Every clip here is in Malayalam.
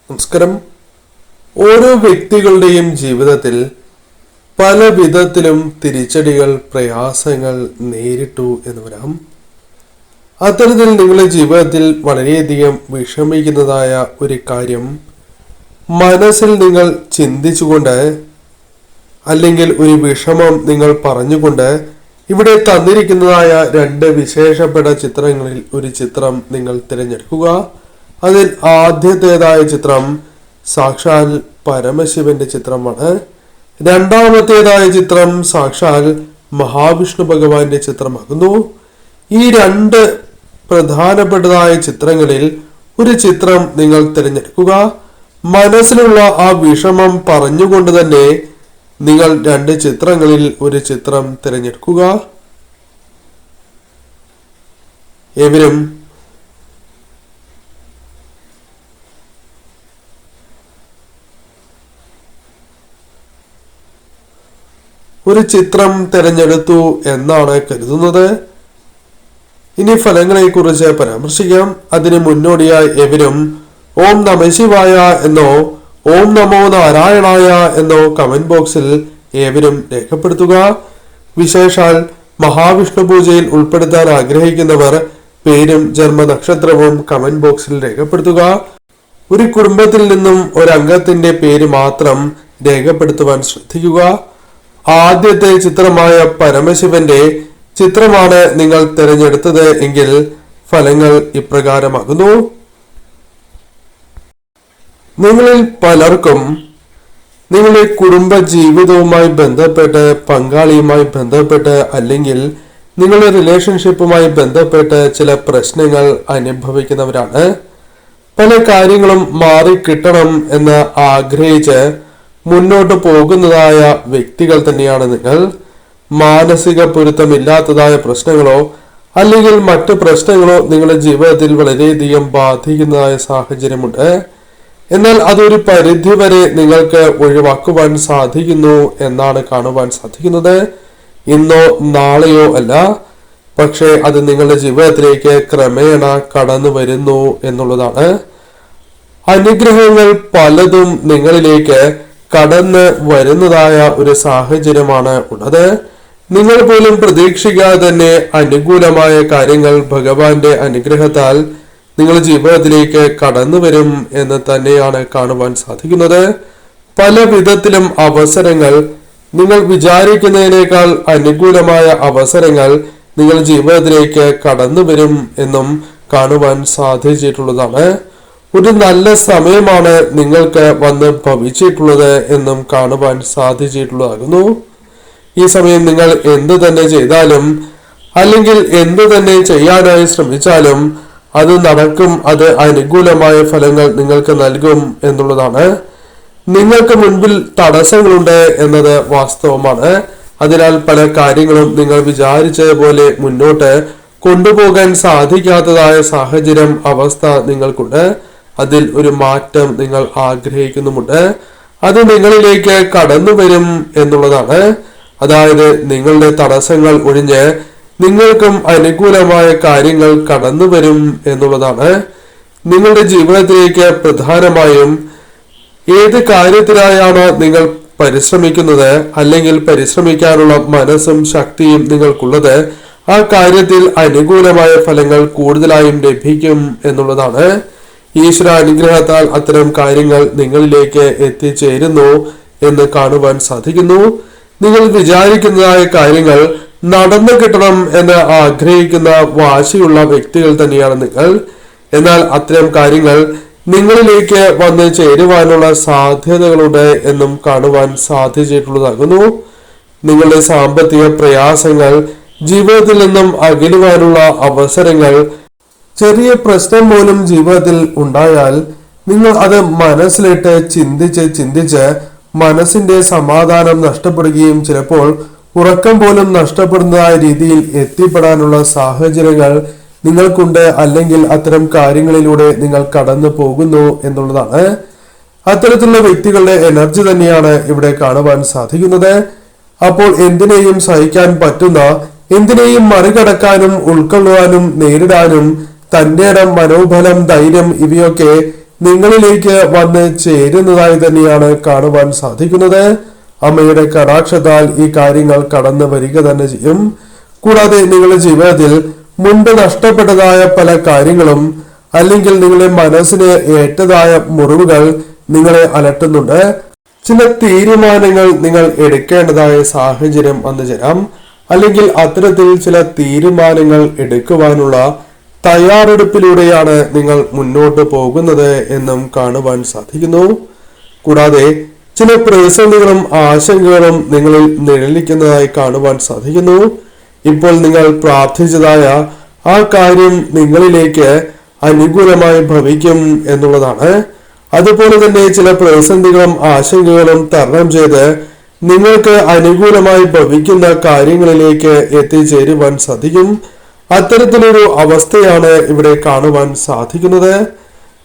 നമസ്കാരം. ഓരോ വ്യക്തികളുടെയും ജീവിതത്തിൽ പല വിധത്തിലും തിരിച്ചടികൾ, പ്രയാസങ്ങൾ നേരിട്ടു എന്ന് വരാം. അത്തരത്തിൽ നിങ്ങളുടെ ജീവിതത്തിൽ വളരെയധികം വിഷമിക്കുന്നതായ ഒരു കാര്യം മനസ്സിൽ നിങ്ങൾ ചിന്തിച്ചുകൊണ്ട് അല്ലെങ്കിൽ ഒരു വിഷമം നിങ്ങൾ പറഞ്ഞുകൊണ്ട് ഇവിടെ തന്നിരിക്കുന്നതായ രണ്ട് വിശേഷപ്പെട്ട ചിത്രങ്ങളിൽ ഒരു ചിത്രം നിങ്ങൾ തിരഞ്ഞെടുക്കുക. അതിൽ ആദ്യത്തേതായ ചിത്രം സാക്ഷാൽ പരമശിവന്റെ ചിത്രമാണ്. രണ്ടാമത്തേതായ ചിത്രം സാക്ഷാൽ മഹാവിഷ്ണു ഭഗവാന്റെ ചിത്രമാകുന്നു. ഈ രണ്ട് പ്രധാനപ്പെട്ടതായ ചിത്രങ്ങളിൽ ഒരു ചിത്രം നിങ്ങൾ തിരഞ്ഞെടുക്കുക. മനസ്സിലുള്ള ആ വിഷമം പറഞ്ഞുകൊണ്ട് തന്നെ നിങ്ങൾ രണ്ട് ചിത്രങ്ങളിൽ ഒരു ചിത്രം തിരഞ്ഞെടുക്കുക. ഏവരും ഒരു ചിത്രം തിരഞ്ഞെടുത്തു എന്നാണ് കരുതുന്നത്. ഇനി ഫലങ്ങളെ കുറിച്ച് പരാമർശിക്കാം. അതിന് മുന്നോടിയായി ഏവരും ഓം നമഃ ശിവായ എന്നോ ഓം നമോ നാരായണായ എന്നോ കമന്റ് ബോക്സിൽ ഏവരും രേഖപ്പെടുത്തുക. വിശേഷാൽ മഹാവിഷ്ണു പൂജയിൽ ഉൾപ്പെടുത്താൻ ആഗ്രഹിക്കുന്നവർ പേരും ജന്മനക്ഷത്രവും കമന്റ് ബോക്സിൽ രേഖപ്പെടുത്തുക. ഒരു കുടുംബത്തിൽ നിന്നും ഒരംഗത്തിന്റെ പേര് മാത്രം രേഖപ്പെടുത്തുവാൻ ശ്രദ്ധിക്കുക. ആദ്യത്തെ ചിത്രമായ പരമശിവന്റെ ചിത്രമാണ് നിങ്ങൾ തിരഞ്ഞെടുത്തത് എങ്കിൽ ഫലങ്ങൾ ഇപ്രകാരമാകുന്നു. നിങ്ങളിൽ പലർക്കും നിങ്ങളുടെ കുടുംബ ജീവിതവുമായി ബന്ധപ്പെട്ട്, പങ്കാളിയുമായി ബന്ധപ്പെട്ട് അല്ലെങ്കിൽ നിങ്ങളുടെ റിലേഷൻഷിപ്പുമായി ബന്ധപ്പെട്ട് ചില പ്രശ്നങ്ങൾ അനുഭവിക്കുന്നവരാണ്. പല കാര്യങ്ങളും മാറിക്കിട്ടണം എന്ന് ആഗ്രഹിച്ച് മുന്നോട്ട് പോകുന്നതായ വ്യക്തികൾ തന്നെയാണ് നിങ്ങൾ. മാനസിക പൊരുത്തമില്ലാത്തതായ പ്രശ്നങ്ങളോ അല്ലെങ്കിൽ മറ്റു പ്രശ്നങ്ങളോ നിങ്ങളുടെ ജീവിതത്തിൽ വളരെയധികം ബാധിക്കുന്നതായ സാഹചര്യമുണ്ട്. എന്നാൽ അതൊരു പരിധിവരെ നിങ്ങൾക്ക് ഒഴിവാക്കുവാൻ സാധിക്കുന്നു എന്നാണ് കാണുവാൻ സാധിക്കുന്നത്. ഇന്നോ നാളെയോ അല്ല, പക്ഷേ അത് നിങ്ങളുടെ ജീവിതത്തിലേക്ക് ക്രമേണ കടന്നു വരുന്നു എന്നുള്ളതാണ്. അനുഗ്രഹങ്ങൾ പലതും നിങ്ങളിലേക്ക് കടന്ന് വരുന്നതായ ഒരു സാഹചര്യമാണ് ഉള്ളത്. നിങ്ങൾ പോലും പ്രതീക്ഷിക്കാതെ തന്നെ അനുകൂലമായ കാര്യങ്ങൾ ഭഗവാന്റെ അനുഗ്രഹത്താൽ നിങ്ങളുടെ ജീവിതത്തിലേക്ക് കടന്നു വരും എന്ന് തന്നെയാണ് കാണുവാൻ സാധിക്കുന്നത്. പല വിധത്തിലും അവസരങ്ങൾ, നിങ്ങൾ വിചാരിക്കുന്നതിനേക്കാൾ അനുകൂലമായ അവസരങ്ങൾ നിങ്ങളുടെ ജീവിതത്തിലേക്ക് കടന്നു വരും എന്നും കാണുവാൻ സാധിച്ചിട്ടുള്ളതാണ്. ഒരു നല്ല സമയമാണ് നിങ്ങൾക്ക് വന്ന് ഭവിച്ചിട്ടുള്ളത് എന്നും കാണുവാൻ സാധിച്ചിട്ടുള്ളതാകുന്നു. ഈ സമയം നിങ്ങൾ എന്തു തന്നെ ചെയ്താലും അല്ലെങ്കിൽ എന്തു തന്നെ ചെയ്യാനായി ശ്രമിച്ചാലും അത് നടക്കും. അത് അനുകൂലമായ ഫലങ്ങൾ നിങ്ങൾക്ക് നൽകും എന്നുള്ളതാണ്. നിങ്ങൾക്ക് മുൻപിൽ തടസ്സങ്ങളുണ്ട് എന്നത് വാസ്തവമാണ്. അതിനാൽ പല കാര്യങ്ങളും നിങ്ങൾ വിചാരിച്ചതുപോലെ മുന്നോട്ട് കൊണ്ടുപോകാൻ സാധിക്കാത്തതായ സാഹചര്യം, അവസ്ഥ നിങ്ങൾക്കുണ്ട്. അതിൽ ഒരു മാറ്റം നിങ്ങൾ ആഗ്രഹിക്കുന്നുമുണ്ട്. അത് നിങ്ങളിലേക്ക് കടന്നു വരും എന്നുള്ളതാണ്. അതായത് നിങ്ങളുടെ തടസ്സങ്ങൾ ഒഴിഞ്ഞ് നിങ്ങൾക്കും അനുകൂലമായ കാര്യങ്ങൾ കടന്നു വരും എന്നുള്ളതാണ്. നിങ്ങളുടെ ജീവിതത്തിലേക്ക് പ്രധാനമായും ഏത് കാര്യത്തിനായാണോ നിങ്ങൾ പരിശ്രമിക്കുന്നത് അല്ലെങ്കിൽ പരിശ്രമിക്കാനുള്ള മനസ്സും ശക്തിയും നിങ്ങൾക്കുള്ളത്, ആ കാര്യത്തിൽ അനുകൂലമായ ഫലങ്ങൾ കൂടുതലായും ലഭിക്കും എന്നുള്ളതാണ്. ഈശ്വര അനുഗ്രഹത്താൽ അത്തരം കാര്യങ്ങൾ നിങ്ങളിലേക്ക് എത്തിച്ചേരുന്നു എന്ന് കാണുവാൻ സാധിക്കുന്നു. നിങ്ങൾ വിചാരിക്കുന്നതായ കാര്യങ്ങൾ നടന്നു കിട്ടണം എന്ന് ആഗ്രഹിക്കുന്ന വാശിയുള്ള വ്യക്തികൾ തന്നെയാണ് നിങ്ങൾ. എന്നാൽ അത്തരം കാര്യങ്ങൾ നിങ്ങളിലേക്ക് വന്ന് ചേരുവാനുള്ള സാധ്യതകളുണ്ട് എന്നും കാണുവാൻ സാധിച്ചിട്ടുള്ളതാകുന്നു. നിങ്ങളുടെ സാമ്പത്തിക പ്രയാസങ്ങൾ, ജീവിതത്തിൽ നിന്നും അകലുവാനുള്ള അവസരങ്ങൾ, ചെറിയ പ്രശ്നം പോലും ജീവിതത്തിൽ ഉണ്ടായാൽ നിങ്ങൾ അത് മനസ്സിലിട്ട് ചിന്തിച്ച് മനസ്സിന്റെ സമാധാനം നഷ്ടപ്പെടുകയും ചിലപ്പോൾ ഉറക്കം പോലും നഷ്ടപ്പെടുന്നതായ രീതിയിൽ എത്തിപ്പെടാനുള്ള സാഹചര്യങ്ങൾ നിങ്ങൾക്കുണ്ട്. അല്ലെങ്കിൽ അത്തരം കാര്യങ്ങളിലൂടെ നിങ്ങൾ കടന്നു പോകുന്നു എന്നുള്ളതാണ്. അത്തരത്തിലുള്ള വ്യക്തികളുടെ എനർജി തന്നെയാണ് ഇവിടെ കാണുവാൻ സാധിക്കുന്നത്. അപ്പോൾ എന്തിനേയും സഹിക്കാൻ പറ്റുന്ന, എന്തിനേയും മറികടക്കാനും ഉൾക്കൊള്ളുവാനും നേരിടാനും തന്റെ മനോബലം, ധൈര്യം ഇവയൊക്കെ നിങ്ങളിലേക്ക് വന്ന് ചേരുന്നതായി തന്നെയാണ് കാണുവാൻ സാധിക്കുന്നത്. അമ്മയുടെ കടാക്ഷത്താൽ ഈ കാര്യങ്ങൾ കടന്നു വരിക തന്നെ ചെയ്യും. കൂടാതെ നിങ്ങളുടെ ജീവിതത്തിൽ മുൻപ് നഷ്ടപ്പെട്ടതായ പല കാര്യങ്ങളും അല്ലെങ്കിൽ നിങ്ങളുടെ മനസ്സിന് ഏറ്റതായ മുറിവുകൾ നിങ്ങളെ അലട്ടുന്നുണ്ട്. ചില തീരുമാനങ്ങൾ നിങ്ങൾ എടുക്കേണ്ടതായ സാഹചര്യം വന്നു ചേരാം. അല്ലെങ്കിൽ അത്തരത്തിൽ ചില തീരുമാനങ്ങൾ എടുക്കുവാനുള്ള തയ്യാറെടുപ്പിലൂടെയാണ് നിങ്ങൾ മുന്നോട്ട് പോകുന്നത് എന്നും കാണുവാൻ സാധിക്കുന്നു. കൂടാതെ ചില പ്രതിസന്ധികളും ആശങ്കകളും നിങ്ങളിൽ നിഴലിക്കുന്നതായി കാണുവാൻ സാധിക്കുന്നു. ഇപ്പോൾ നിങ്ങൾ പ്രാർത്ഥിച്ചതായ ആ കാര്യം നിങ്ങളിലേക്ക് അനുകൂലമായി ഭവിക്കും എന്നുള്ളതാണ്. അതുപോലെ തന്നെ ചില പ്രതിസന്ധികളും ആശങ്കകളും തരണം ചെയ്ത് നിങ്ങൾക്ക് അനുകൂലമായി ഭവിക്കുന്ന കാര്യങ്ങളിലേക്ക് എത്തിച്ചേരുവാൻ സാധിക്കും. അത്തരത്തിലൊരു അവസ്ഥയാണ് ഇവിടെ കാണുവാൻ സാധിക്കുന്നത്.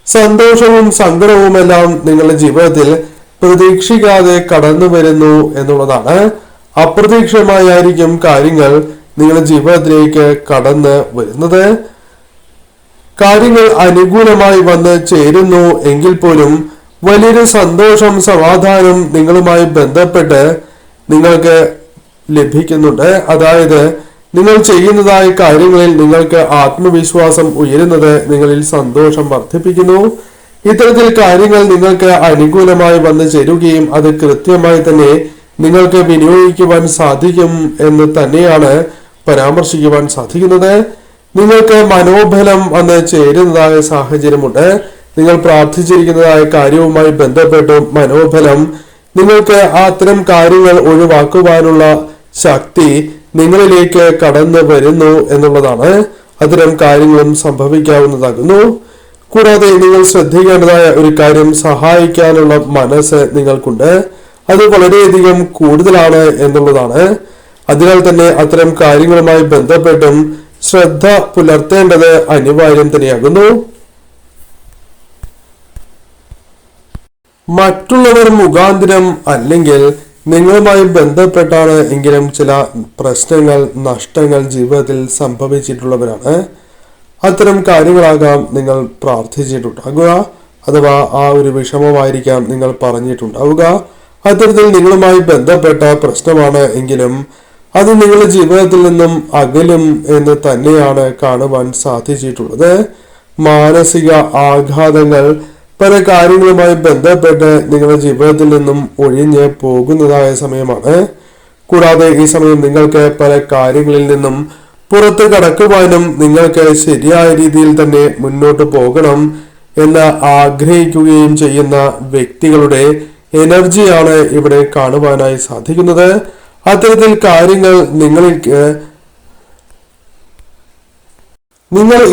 സന്തോഷവും സങ്കടവുമെല്ലാം നിങ്ങളുടെ ജീവിതത്തിൽ പ്രതീക്ഷിക്കാതെ കടന്നു വരുന്നു എന്നുള്ളതാണ്. അപ്രതീക്ഷിതമായിരിക്കും കാര്യങ്ങൾ നിങ്ങളുടെ ജീവിതത്തിലേക്ക് കടന്നു വരുന്നത്. കാര്യങ്ങൾ അനുകൂലമായി വന്ന് ചേരുന്നു എങ്കിൽ പോലും വലിയൊരു സന്തോഷം സമാധാനം നിങ്ങളുമായി ബന്ധപ്പെട്ട് നിങ്ങൾക്ക് ലഭിക്കുന്നുണ്ട്. അതായത് നിങ്ങൾ ചെയ്യുന്നതായ കാര്യങ്ങളിൽ നിങ്ങൾക്ക് ആത്മവിശ്വാസം ഉയരുന്നത് നിങ്ങളിൽ സന്തോഷം വർദ്ധിപ്പിക്കുന്നു. ഇത്തരത്തിൽ കാര്യങ്ങൾ നിങ്ങൾക്ക് അനുകൂലമായി വന്നു ചേരുകയും അത് കൃത്യമായി തന്നെ നിങ്ങൾക്ക് വിനിയോഗിക്കുവാൻ സാധിക്കും എന്ന് തന്നെയാണ് പരാമർശിക്കുവാൻ സാധിക്കുന്നത്. നിങ്ങൾക്ക് മനോബലം വന്ന് ചേരുന്നതായ സാഹചര്യമുണ്ട്. നിങ്ങൾ പ്രാർത്ഥിച്ചിരിക്കുന്നതായ കാര്യവുമായി ബന്ധപ്പെട്ട് മനോബലം നിങ്ങൾക്ക് അത്തരം കാര്യങ്ങൾ ഒഴിവാക്കുവാനുള്ള ശക്തി നിങ്ങളിലേക്ക് കടന്നു വരുന്നു എന്നുള്ളതാണ്. അത്തരം കാര്യങ്ങളും സംഭവിക്കാവുന്നതാകുന്നു. കൂടാതെ നിങ്ങൾ ശ്രദ്ധിക്കേണ്ടതായ ഒരു കാര്യം, സഹായിക്കാനുള്ള മനസ്സ് നിങ്ങൾക്കുണ്ട്. അത് വളരെയധികം കൂടുതലാണ് എന്നുള്ളതാണ്. അതിനാൽ തന്നെ അത്തരം കാര്യങ്ങളുമായി ബന്ധപ്പെട്ടും ശ്രദ്ധ പുലർത്തേണ്ടത് അനിവാര്യം തന്നെയാകുന്നു. മറ്റുള്ളവർ മുഖാന്തരം അല്ലെങ്കിൽ നിങ്ങളുമായി ബന്ധപ്പെട്ടാണ് എങ്കിലും ചില പ്രശ്നങ്ങൾ, നഷ്ടങ്ങൾ ജീവിതത്തിൽ സംഭവിച്ചിട്ടുള്ളവരാണ്. അത്തരം കാര്യങ്ങളാകാം നിങ്ങൾ പ്രാർത്ഥിച്ചിട്ടുണ്ടാകുക, അഥവാ ആ ഒരു വിഷമമായിരിക്കാം നിങ്ങൾ പറഞ്ഞിട്ടുണ്ടാവുക. അത്തരത്തിൽ നിങ്ങളുമായി ബന്ധപ്പെട്ട പ്രശ്നമാണ് എങ്കിലും അത് നിങ്ങളുടെ ജീവിതത്തിൽ നിന്നും അകലും എന്ന് തന്നെയാണ് കാണുവാൻ സാധിച്ചിട്ടുള്ളത്. മാനസിക ആഘാതങ്ങൾ പല കാര്യങ്ങളുമായി ബന്ധപ്പെട്ട് നിങ്ങളുടെ ജീവിതത്തിൽ നിന്നും ഒഴിഞ്ഞ് പോകുന്നതായ സമയമാണ്. കൂടാതെ ഈ സമയം നിങ്ങൾക്ക് പല കാര്യങ്ങളിൽ നിന്നും പുറത്ത് കടക്കുവാനും നിങ്ങൾക്ക് ശരിയായ രീതിയിൽ തന്നെ മുന്നോട്ട് പോകണം എന്ന് ആഗ്രഹിക്കുകയും ചെയ്യുന്ന വ്യക്തികളുടെ എനർജിയാണ് ഇവിടെ കാണുവാനായി സാധിക്കുന്നത്. അത്തരത്തിൽ കാര്യങ്ങൾ നിങ്ങൾ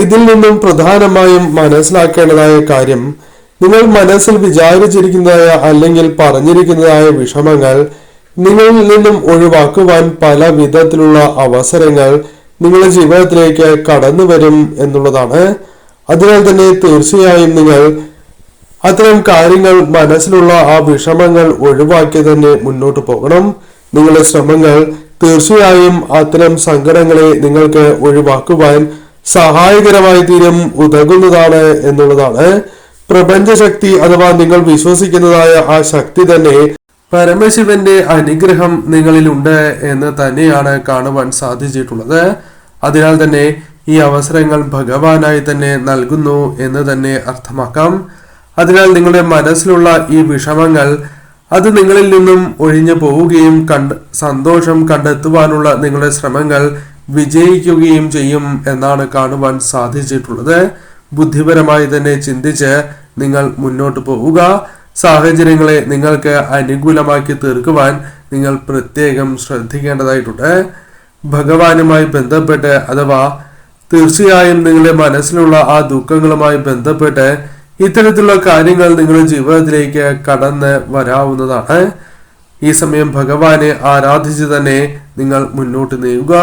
ഇതിൽ നിന്നും പ്രധാനമായും മനസ്സിലാക്കേണ്ടതായ കാര്യം, നിങ്ങൾ മനസ്സിൽ വിചാരിച്ചിരിക്കുന്നതായ അല്ലെങ്കിൽ പറഞ്ഞിരിക്കുന്നതായ വിഷമങ്ങൾ നിങ്ങളിൽ നിന്നും ഒഴിവാക്കുവാൻ പല വിധത്തിലുള്ള അവസരങ്ങൾ നിങ്ങളുടെ ജീവിതത്തിലേക്ക് കടന്നു വരും എന്നുള്ളതാണ്. അതിനാൽ തന്നെ തീർച്ചയായും നിങ്ങൾ അത്തരം കാര്യങ്ങൾ, മനസ്സിലുള്ള ആ വിഷമങ്ങൾ ഒഴിവാക്കി തന്നെ മുന്നോട്ട് പോകണം. നിങ്ങളുടെ ശ്രമങ്ങൾ തീർച്ചയായും അത്തരം സങ്കടങ്ങളെ നിങ്ങൾക്ക് ഒഴിവാക്കുവാൻ സഹായകരമായി തീരും, ഉതകുന്നതാണ് എന്നുള്ളതാണ്. പ്രപഞ്ചശക്തി അഥവാ നിങ്ങൾ വിശ്വസിക്കുന്നതായ ആ ശക്തി തന്നെ, പരമശിവന്റെ അനുഗ്രഹം നിങ്ങളിലുണ്ട് എന്ന് തന്നെയാണ് കാണുവാൻ സാധിച്ചിട്ടുള്ളത്. അതിനാൽ തന്നെ ഈ അവസരങ്ങൾ ഭഗവാനായി തന്നെ നൽകുന്നു എന്ന് തന്നെ അർത്ഥമാക്കാം. അതിനാൽ നിങ്ങളുടെ മനസ്സിലുള്ള ഈ വിഷമങ്ങൾ അത് നിങ്ങളിൽ നിന്നും ഒഴിഞ്ഞു പോവുകയും സന്തോഷം കണ്ടെത്തുവാനുള്ള നിങ്ങളുടെ ശ്രമങ്ങൾ വിജയിക്കുകയും ചെയ്യും എന്നാണ് കാണുവാൻ സാധിച്ചിട്ടുള്ളത്. ബുദ്ധിപരമായി തന്നെ ചിന്തിച്ച് നിങ്ങൾ മുന്നോട്ട് പോവുക. സാഹചര്യങ്ങളെ നിങ്ങൾക്ക് അനുകൂലമാക്കി തീർക്കുവാൻ നിങ്ങൾ പ്രത്യേകം ശ്രദ്ധിക്കേണ്ടതായിട്ടുണ്ട്. ഭഗവാനുമായി ബന്ധപ്പെട്ട് അഥവാ തീർച്ചയായും നിങ്ങളുടെ മനസ്സിലുള്ള ആ ദുഃഖങ്ങളുമായി ബന്ധപ്പെട്ട് ഇത്തരത്തിലുള്ള കാര്യങ്ങൾ നിങ്ങളുടെ ജീവിതത്തിലേക്ക് കടന്ന് വരാവുന്നതാണ്. ഈ സമയം ഭഗവാനെ ആരാധിച്ച് തന്നെ നിങ്ങൾ മുന്നോട്ട് നീങ്ങുക.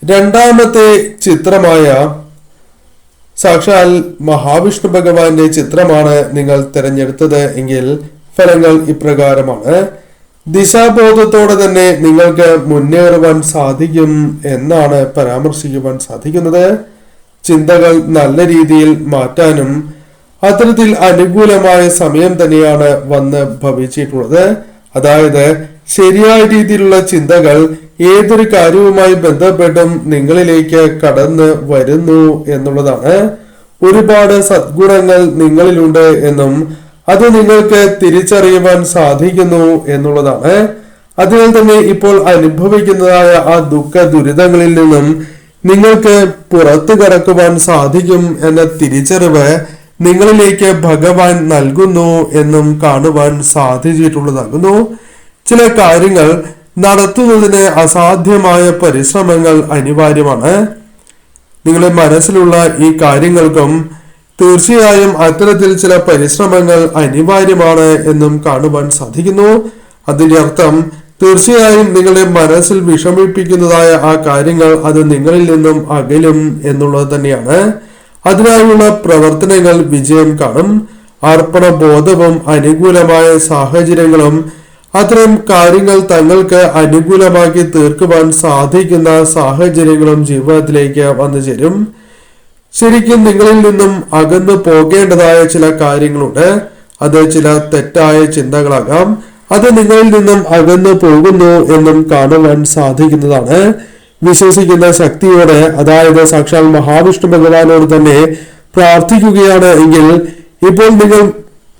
രണ്ടാമത്തെ ചിത്രമായ സാക്ഷാൽ മഹാവിഷ്ണു ഭഗവാന്റെ ചിത്രമാണ് നിങ്ങൾ തിരഞ്ഞെടുത്തത് എങ്കിൽ ഫലങ്ങൾ ഇപ്രകാരമാണ്. ദിശാബോധത്തോടെ തന്നെ നിങ്ങൾക്ക് മുന്നേറുവാൻ സാധിക്കും എന്നാണ് പരാമർശിക്കുവാൻ സാധിക്കുന്നത്. ചിന്തകൾ നല്ല രീതിയിൽ മാറ്റാനും അത്തരത്തിൽ അനുകൂലമായ സമയം തന്നെയാണ് വന്ന് ഭവിച്ചിട്ടുള്ളത്. അതായത് ശരിയായ രീതിയിലുള്ള ചിന്തകൾ ഏതൊരു കാര്യവുമായി ബന്ധപ്പെട്ടും നിങ്ങളിലേക്ക് കടന്നു വരുന്നു എന്നുള്ളതാണ്. ഒരുപാട് സദ്ഗുണങ്ങൾ നിങ്ങളിലുണ്ട് എന്നും അത് നിങ്ങൾക്ക് തിരിച്ചറിയുവാൻ സാധിക്കുന്നു എന്നുള്ളതാണ്. അതിനാൽ തന്നെ ഇപ്പോൾ അനുഭവിക്കുന്നതായ ആ ദുഃഖ ദുരിതങ്ങളിൽ നിന്നും നിങ്ങൾക്ക് പുറത്തു കടക്കുവാൻ സാധിക്കും എന്ന തിരിച്ചറിവ് നിങ്ങളിലേക്ക് ഭഗവാൻ നൽകുന്നു എന്നും കാണുവാൻ സാധിച്ചിട്ടുള്ളതാകുന്നു. ചില കാര്യങ്ങൾ നടത്തുന്നതിന് അസാധ്യമായ പരിശ്രമങ്ങൾ അനിവാര്യമാണ്. നിങ്ങളുടെ മനസ്സിലുള്ള ഈ കാര്യങ്ങൾക്കും തീർച്ചയായും അത്തരത്തിൽ ചില പരിശ്രമങ്ങൾ അനിവാര്യമാണ് എന്നും കാണുവാൻ സാധിക്കുന്നു. അതിന്റെ അർത്ഥം തീർച്ചയായും നിങ്ങളുടെ മനസ്സിൽ വിഷമിപ്പിക്കുന്നതായ ആ കാര്യങ്ങൾ അത് നിങ്ങളിൽ നിന്നും അകലും എന്നുള്ളത് തന്നെയാണ്. അതിനായുള്ള പ്രവർത്തനങ്ങൾ വിജയം കാണും. അർപ്പണ ബോധവും അനുകൂലമായ സാഹചര്യങ്ങളും അത്തരം കാര്യങ്ങൾ തങ്ങൾക്ക് അനുകൂലമാക്കി തീർക്കുവാൻ സാധിക്കുന്ന സാഹചര്യങ്ങളും ജീവിതത്തിലേക്ക് വന്നു ചേരും. ശരിക്കും നിങ്ങളിൽ നിന്നും അകന്നു പോകേണ്ടതായ ചില കാര്യങ്ങളുണ്ട്. അത് ചില തെറ്റായ ചിന്തകളാകാം. അത് നിങ്ങളിൽ നിന്നും അകന്നു പോകുന്നു എന്നും കാണുവാൻ സാധിക്കുന്നതാണ്. വിശ്വസിക്കുന്ന ശക്തിയോടെ, അതായത് സാക്ഷാൽ മഹാവിഷ്ണു ഭഗവാനോട് തന്നെ പ്രാർത്ഥിക്കുകയാണ് എങ്കിൽ ഇപ്പോൾ നിങ്ങൾ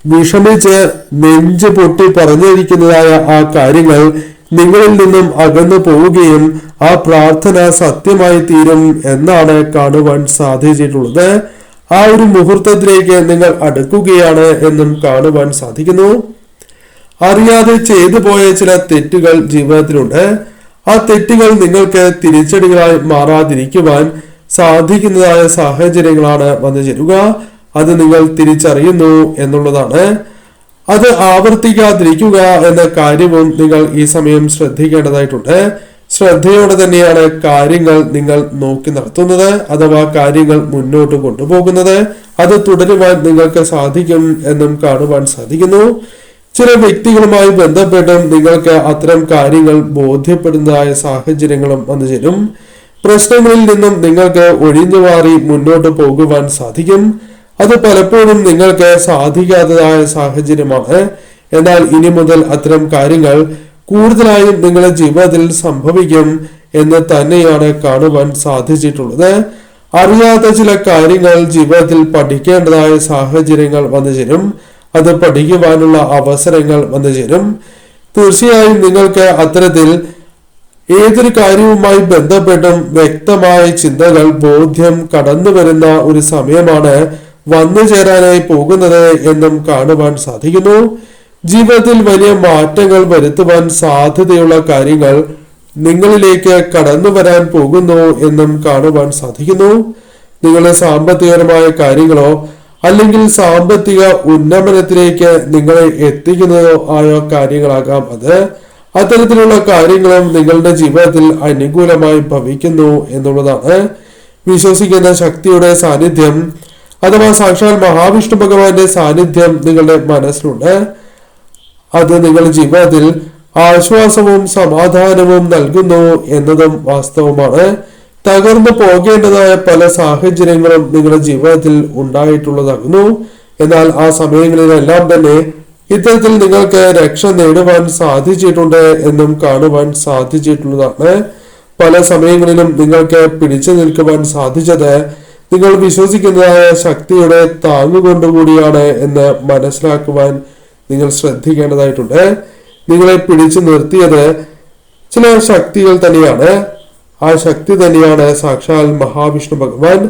വിഷമിച്ച് നെഞ്ച് പൊട്ടി പറഞ്ഞിരിക്കുന്നതായ ആ കാര്യങ്ങൾ നിങ്ങളിൽ നിന്നും അകന്നു പോവുകയും ആ പ്രാർത്ഥന സത്യമായി തീരും എന്നാണ് കാണുവാൻ സാധിച്ചിട്ടുള്ളത്. ആ ഒരു മുഹൂർത്തത്തിലേക്ക് നിങ്ങൾ അടുക്കുകയാണ് എന്നും കാണുവാൻ സാധിക്കുന്നു. അറിയാതെ ചെയ്തു പോയ ചില തെറ്റുകൾ ജീവിതത്തിലുണ്ട്. ആ തെറ്റുകൾ നിങ്ങൾക്ക് തിരിച്ചടികളായി മാറാതിരിക്കുവാൻ സാധിക്കുന്നതായ സാഹചര്യങ്ങളാണ് വന്നു ചേരുക. അത് നിങ്ങൾ തിരിച്ചറിയുന്നു എന്നുള്ളതാണ്. അത് ആവർത്തിക്കാതിരിക്കുക എന്ന കാര്യവും നിങ്ങൾ ഈ സമയം ശ്രദ്ധിക്കേണ്ടതായിട്ടുണ്ട്. ശ്രദ്ധയോടെ തന്നെയാണ് കാര്യങ്ങൾ നിങ്ങൾ നോക്കി നടത്തുന്നത്, അഥവാ കാര്യങ്ങൾ മുന്നോട്ട് കൊണ്ടുപോകുന്നത്. അത് തുടരുവാൻ നിങ്ങൾക്ക് സാധിക്കും എന്നും കാണുവാൻ സാധിക്കുന്നു. ചില വ്യക്തികളുമായി ബന്ധപ്പെട്ടും നിങ്ങൾക്ക് അത്തരം കാര്യങ്ങൾ ബോധ്യപ്പെടുന്നതായ സാഹചര്യങ്ങളും വന്നു ചേരും. പ്രശ്നങ്ങളിൽ നിന്നും നിങ്ങൾക്ക് ഒഴിഞ്ഞു മാറി മുന്നോട്ട് പോകുവാൻ സാധിക്കും. അത് പലപ്പോഴും നിങ്ങൾക്ക് സാധിക്കാത്തതായ സാഹചര്യമാണ്. എന്നാൽ ഇനി മുതൽ അത്തരം കാര്യങ്ങൾ കൂടുതലായും നിങ്ങളുടെ ജീവിതത്തിൽ സംഭവിക്കും എന്ന് തന്നെയാണ് കാണുവാൻ സാധിച്ചിട്ടുള്ളത്. അറിയാത്ത ചില കാര്യങ്ങൾ ജീവിതത്തിൽ പഠിക്കേണ്ടതായ സാഹചര്യങ്ങൾ വന്നു ചേരും. അത് പഠിക്കുവാനുള്ള അവസരങ്ങൾ വന്നു ചേരും. തീർച്ചയായും നിങ്ങൾക്ക് അത്തരത്തിൽ ഏതൊരു കാര്യവുമായി ബന്ധപ്പെട്ടും വ്യക്തമായ ചിന്തകൾ, ബോധ്യം കടന്നു വരുന്ന ഒരു സമയമാണ് വന്നു ചേരാനായി പോകുന്നത് എന്നും കാണുവാൻ സാധിക്കുന്നു. ജീവിതത്തിൽ വലിയ മാറ്റങ്ങൾ വരുത്തുവാൻ സാധ്യതയുള്ള കാര്യങ്ങൾ നിങ്ങളിലേക്ക് കടന്നു വരാൻ പോകുന്നു എന്നും കാണുവാൻ സാധിക്കുന്നു. നിങ്ങളുടെ സാമ്പത്തികപരമായ കാര്യങ്ങളോ അല്ലെങ്കിൽ സാമ്പത്തിക ഉന്നമനത്തിലേക്ക് നിങ്ങളെ എത്തിക്കുന്നതോ ആയ കാര്യങ്ങളാകാം അത്. അത്തരത്തിലുള്ള കാര്യങ്ങളും നിങ്ങളുടെ ജീവിതത്തിൽ അനുകൂലമായി ഭവിക്കുന്നു എന്നുള്ളതാണ്. വിശ്വസിക്കുന്ന ശക്തിയുടെ സാന്നിധ്യം, അഥവാ സാക്ഷാൽ മഹാവിഷ്ണു ഭഗവാന്റെ സാന്നിധ്യം നിങ്ങളുടെ മനസ്സിലുണ്ട്. അത് നിങ്ങളുടെ ജീവിതത്തിൽ ആശ്വാസവും സമാധാനവും നൽകുന്നു എന്നതും വാസ്തവമാണ്. തകർന്നു പോകേണ്ടതായ പല സാഹചര്യങ്ങളും നിങ്ങളുടെ ജീവിതത്തിൽ ഉണ്ടായിട്ടുള്ളതാകുന്നു. എന്നാൽ ആ സമയങ്ങളിലെല്ലാം തന്നെ ഇത്തരത്തിൽ നിങ്ങൾക്ക് രക്ഷ നേടുവാൻ സാധിച്ചിട്ടുണ്ട് എന്നും കാണുവാൻ സാധിച്ചിട്ടുള്ളതാണ്. പല സമയങ്ങളിലും നിങ്ങൾക്ക് പിടിച്ചു നിൽക്കുവാൻ സാധിച്ചത് നിങ്ങൾ വിശ്വസിക്കുന്നതായ ശക്തിയുടെ താങ്ങുകൊണ്ടുകൂടിയാണ് എന്ന് മനസ്സിലാക്കുവാൻ നിങ്ങൾ ശ്രദ്ധിക്കേണ്ടതായിട്ടുണ്ട്. നിങ്ങളെ പിടിച്ചു നിർത്തിയത് ചില ശക്തികൾ തന്നെയാണ്. ആ ശക്തി തന്നെയാണ് സാക്ഷാൽ മഹാവിഷ്ണു ഭഗവാൻ.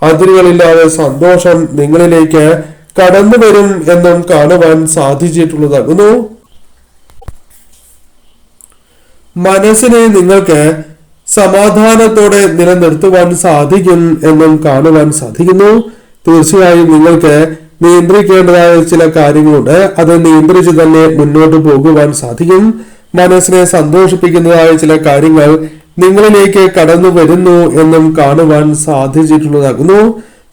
അതിരുകളില്ലാതെ സന്തോഷം നിങ്ങളിലേക്ക് കടന്നു വരും എന്നും കാണുവാൻ സാധിച്ചിട്ടുള്ളതാകുന്നു. മനസ്സിനെ നിങ്ങൾക്ക് സമാധാനത്തോടെ നിലനിർത്തുവാൻ സാധിക്കും എന്നും കാണുവാൻ സാധിക്കുന്നു. തീർച്ചയായും നിങ്ങൾക്ക് നിയന്ത്രിക്കേണ്ടതായ ചില കാര്യങ്ങളുണ്ട്. അത് നിയന്ത്രിച്ച് തന്നെ മുന്നോട്ട് പോകുവാൻ സാധിക്കും. മനസ്സിനെ സന്തോഷിപ്പിക്കുന്നതായ ചില കാര്യങ്ങൾ നിങ്ങളിലേക്ക് കടന്നു വരുന്നു എന്നും കാണുവാൻ സാധിച്ചിട്ടുള്ളതാകുന്നു.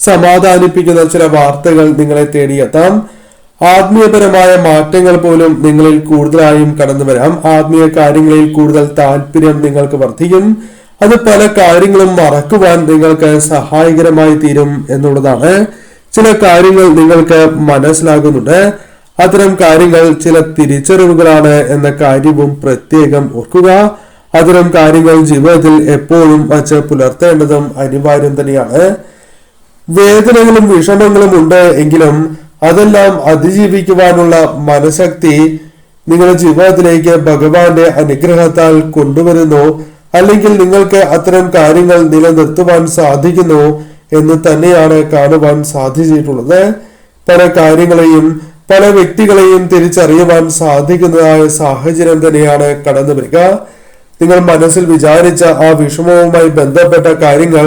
സമാധാനിപ്പിക്കുന്ന ചില വാർത്തകൾ നിങ്ങളെ തേടിയെത്താം. ആത്മീയപരമായ മാറ്റങ്ങൾ പോലും നിങ്ങളിൽ കൂടുതലായും കടന്നു വരാം. ആത്മീയ കാര്യങ്ങളിൽ കൂടുതൽ താല്പര്യം നിങ്ങൾക്ക് വർദ്ധിക്കും. അത് പല കാര്യങ്ങളും മറക്കുവാൻ നിങ്ങൾക്ക് സഹായകരമായി തീരും എന്നുള്ളതാണ്. ചില കാര്യങ്ങൾ നിങ്ങൾക്ക് മനസ്സിലാകുന്നുണ്ട്. അത്തരം കാര്യങ്ങൾ ചില തിരിച്ചറിവുകളാണ് എന്ന കാര്യവും പ്രത്യേകം ഓർക്കുക. അത്തരം കാര്യങ്ങൾ ജീവിതത്തിൽ എപ്പോഴും വച്ച് പുലർത്തേണ്ടതും അനിവാര്യം തന്നെയാണ്. വേദനകളും വിഷമങ്ങളും ഉണ്ട് എങ്കിലും അതെല്ലാം അതിജീവിക്കുവാനുള്ള മനഃശക്തി നിങ്ങളുടെ ജീവിതത്തിലേക്ക് ഭഗവാന്റെ അനുഗ്രഹത്താൽ കൊണ്ടുവരുന്നു, അല്ലെങ്കിൽ നിങ്ങൾക്ക് അത്തരം കാര്യങ്ങൾ നിലനിർത്തുവാൻ സാധിക്കുന്നു എന്ന് തന്നെയാണ് കാണുവാൻ സാധിച്ചിട്ടുള്ളത്. പല കാര്യങ്ങളെയും പല വ്യക്തികളെയും തിരിച്ചറിയുവാൻ സാധിക്കുന്നതായ സാഹചര്യം തന്നെയാണ് കടന്നു വരിക. നിങ്ങൾ മനസ്സിൽ വിചാരിച്ച ആ വിഷമവുമായി ബന്ധപ്പെട്ട കാര്യങ്ങൾ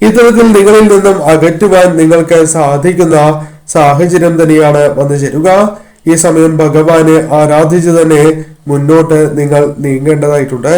ഇത്തരത്തിൽ നിങ്ങളിൽ നിന്നും അകറ്റുവാൻ നിങ്ങൾക്ക് സാധിക്കുന്ന സാഹചര്യം തന്നെയാണ് വന്നു ചേരുക. ഈ സമയം ഭഗവാനെ ആരാധിച്ചു തന്നെ മുന്നോട്ട് നിങ്ങൾ നീങ്ങേണ്ടതായിട്ടുണ്ട്.